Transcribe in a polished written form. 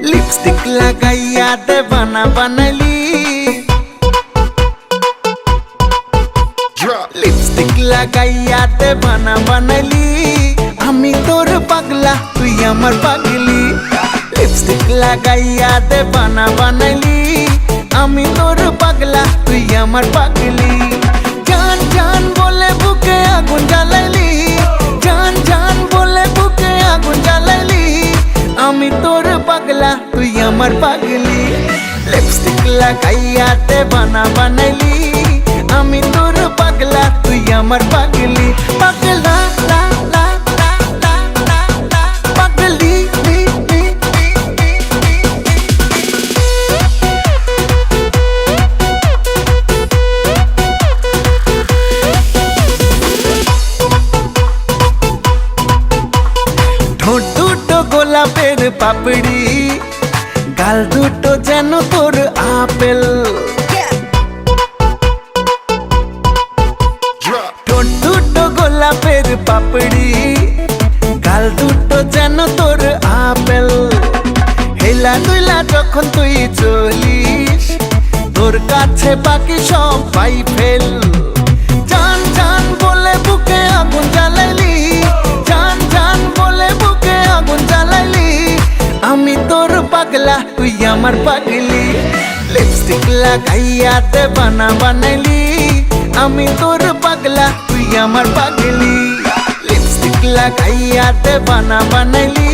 lipstick लगाइया देवाना बनली lipstick लगाइया देवाना बनली आमी तोर पागला तुई आमार पागली लिपस्टिक लगाइया देवाना बनली आमी तोर पागला तुई आमार पागली जान जान बोले बुके आगुन জ্বালাইলি जान जान बोले बुके आगुन জ্বালাইলি आमी तोर पागला तुई आमार पागली लिपस्टिक लगाइया देवाना बनली आमी तोर पागला तुई आमार पागली पागला ला ला ला ला ला ला पागली ली ली ঠোঁট দুটো গোলাপের পাপড়ি গাল দুটো যেন তোর আপেল ঠোঁট দুটো গোলাপের পাপড়ি গাল দুটো যেন তোর আপেল হেলা দুইলা যখন তুই চলিস তোর কাছে বাকি সবাই ফেল জান জান বলে বুকে আগুন জ্বালাইলি জান জান বলে বুকে আগুন জ্বালাইলি আমি তোর পাগলা তুই আমার পাগলি লিপস্টিক লাগাইয়া দেবানা বানাইলি আমি তোর পাগলা তুই আমার পাগলি লিপস্টিক লাগাইয়া দেবানা বানাইলি